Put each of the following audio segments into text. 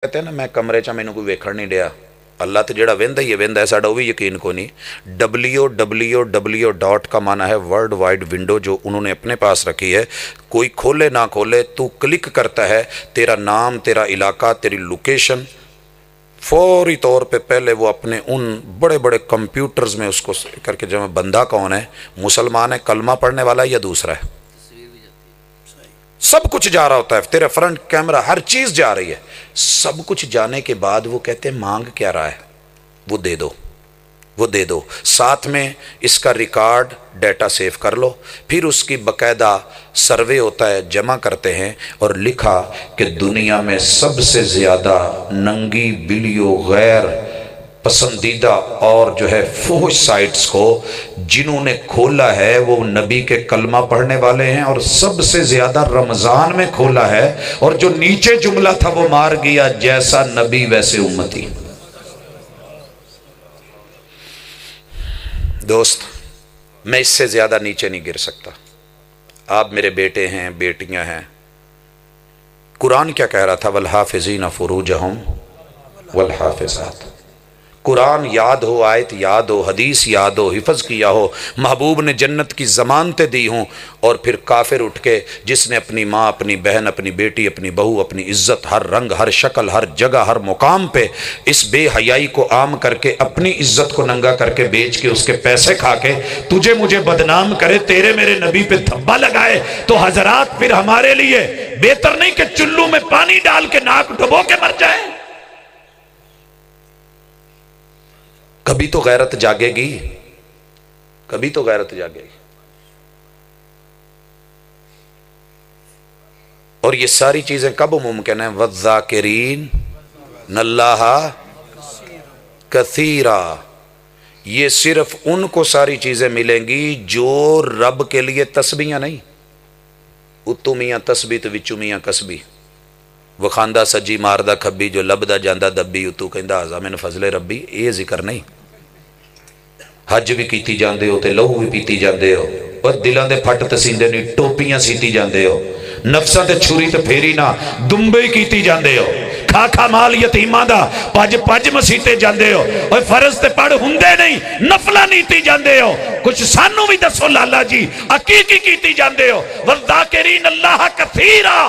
कहते हैं ना मैं कमरे च मैनू कोई वेखण नहीं दिया, अल्लाह तो जेड़ा वेंदा ही है वेंदा है, साडा वो भी यकीन को नहीं। www का माना है वर्ल्ड वाइड विंडो, जो उन्होंने अपने पास रखी है, कोई खोले ना खोले, तू क्लिक करता है, तेरा नाम, तेरा इलाका, तेरी लोकेशन फौरी तौर पे पहले वो अपने उन बड़े बड़े कंप्यूटर्स में उसको करके, जब बंदा कौन है, मुसलमान है, कलमा पढ़ने वाला है या दूसरा है, सब कुछ जा रहा होता है, तेरा फ्रंट कैमरा हर चीज जा रही है। सब कुछ जाने के बाद वो कहते हैं मांग क्या रहा है, वो दे दो, वो दे दो, साथ में इसका रिकॉर्ड डेटा सेव कर लो। फिर उसकी बकायदा सर्वे होता है, जमा करते हैं, और लिखा कि दुनिया में सबसे ज्यादा नंगी बिलियो गैर पसंदीदा और जो है फोश साइट्स को जिन्होंने खोला है वो नबी के कलमा पढ़ने वाले हैं, और सबसे ज्यादा रमजान में खोला है, और जो नीचे जुमला था वो मार गया, जैसा नबी वैसे उम्मती। दोस्त, मैं इससे ज्यादा नीचे नहीं गिर सकता। आप मेरे बेटे हैं, बेटियां हैं। कुरान क्या कह रहा था, वल हाफिजीन फुरूजहुम वल हाफिजात। कुरान याद हो, आयत याद हो, हदीस याद हो, हिफज किया हो, महबूब ने जन्नत की ज़मानतें दी हों, और फिर काफिर उठ के जिसने अपनी माँ, अपनी बहन, अपनी बेटी, अपनी बहू, अपनी इज्जत हर रंग, हर शक्ल, हर जगह, हर मुकाम पे इस बेहयाई को आम करके अपनी इज्जत को नंगा करके बेच के उसके पैसे खा के तुझे मुझे बदनाम करे, तेरे मेरे नबी पे धब्बा लगाए, तो हजरात फिर हमारे लिए बेहतर नहीं कि चुल्लू में पानी डाल के नाक डुबो के मर जाए? कभी तो गैरत जागेगी, कभी तो गैरत जागेगी। और ये सारी चीजें कब मुमकिन है? वज़्ज़ाकिरीन नल्लाह कसीरा। ये सिर्फ उनको सारी चीजें मिलेंगी जो रब के लिए तस्बीहां नहीं, उत्तू मियां तस्बी तो विचू मियां कसबी, वखांदा सज्जी मारदा खब्बी, जो लभदा जांदा दब्बी, उतू कहंदा आजा मैनू फजले रब्बी। ये जिक्र नहीं। हज भी कीती जांदे हो, ते लहू भी पीती जांदे हो, और दिलां दे फट तसींदे नहीं, टोपियां सीती जांदे हो, नफसां ते छुरी ते फेरी ना दुंबे कीती जांदे हो, खा खा माल यतीमां दा पज पज मसीते जांदे हो, और फर्ज ते पढ़ हुंदे नहीं, नफला नीती जांदे हो। कुछ सानू भी दसो लाला जी, अकीकी कीती जांदे हो। वज़्ज़ाकिरीन अल्लाह कसीरा।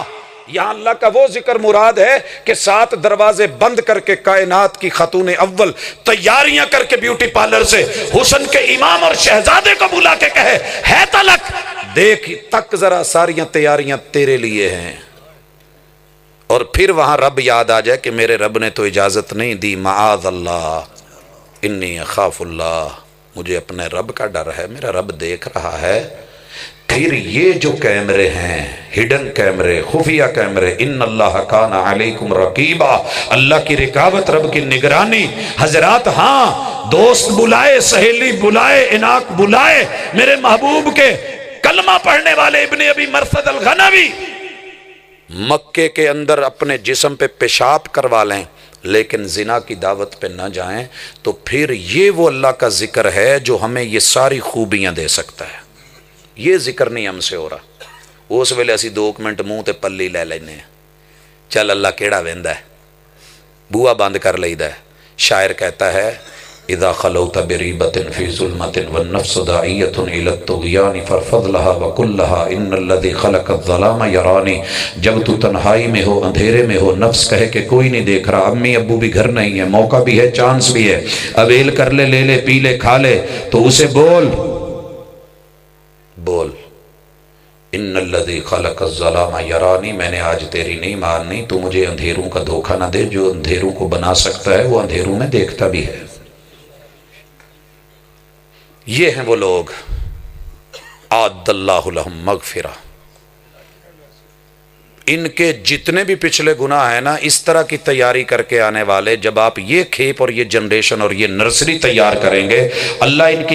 यहां अल्लाह का वो जिक्र मुराद है कि 7 दरवाजे बंद करके कायनात की खतूने अव्वल तैयारियां करके ब्यूटी पार्लर से हुस्न के इमाम और शहजादे को बुला के कहे, है तलक देख तक जरा, सारियां तैयारियां तेरे लिए हैं। और फिर वहां रब याद आ जाए कि मेरे रब ने तो इजाजत नहीं दी, माआज़ अल्लाह इन्नी अखाफुल्लाह, मुझे अपने रब का डर है, मेरा रब देख रहा है। फिर ये जो कैमरे हैं, हिडन कैमरे, खुफिया कैमरे, इन्नल्लाह काना अलैकुम रकीबा, अल्लाह की रिकावत, रब की निगरानी। हजरात, हाँ, दोस्त बुलाए, सहेली बुलाए, इनाक बुलाए, मेरे महबूब के कलमा पढ़ने वाले इब्ने अबी मरसद अल गनवी मक्के के अंदर अपने जिस्म पे पेशाब करवा लें, लेकिन जिना की दावत पे ना जाएं, तो फिर ये वो अल्लाह का जिक्र है जो हमें ये सारी खूबियां दे सकता है। ये जिक्र नहीं हमसे हो रहा। उस वेले असी 2 मिनट मुंह ते पल्ली लै लेने, चल अल्लाह केड़ा वेंदा है, बूआ बंद कर लईदा है। शायर कहता है, इदा खलौता बिरीबतिन फी ज़ुल्मतिन वन्नफ्स दाइयतुन इला तुग़यानी फरफ़ज़लहा वकुल्लहा इन्नल्लज़ी खलक़ज़ ज़लामा यरानी। जब तू तन्हाई में हो, अंधेरे में हो, नफ्स कहे कि कोई नहीं देख रहा, अम्मी अब्बू भी घर नहीं है, मौका भी है, चांस भी है, अवेल कर ले, ले ले, पी ले, खा ले, तो उसे बोल बोल इन्नल्लज़ी खलक़ज़ ज़लामा यरानी, मैंने आज तेरी नहीं माननी, तू मुझे अंधेरों का धोखा ना दे, जो अंधेरों को बना सकता है वो अंधेरों में देखता भी है। ये हैं वो लोग, आदल्लाहु लहुम मग़फ़िरा। इनके जितने भी पिछले गुनाह है ना, इस तरह की तैयारी करके आने वाले, जब आप ये खेप और ये जनरेशन और ये नर्सरी तैयार करेंगे, अल्लाह इनकी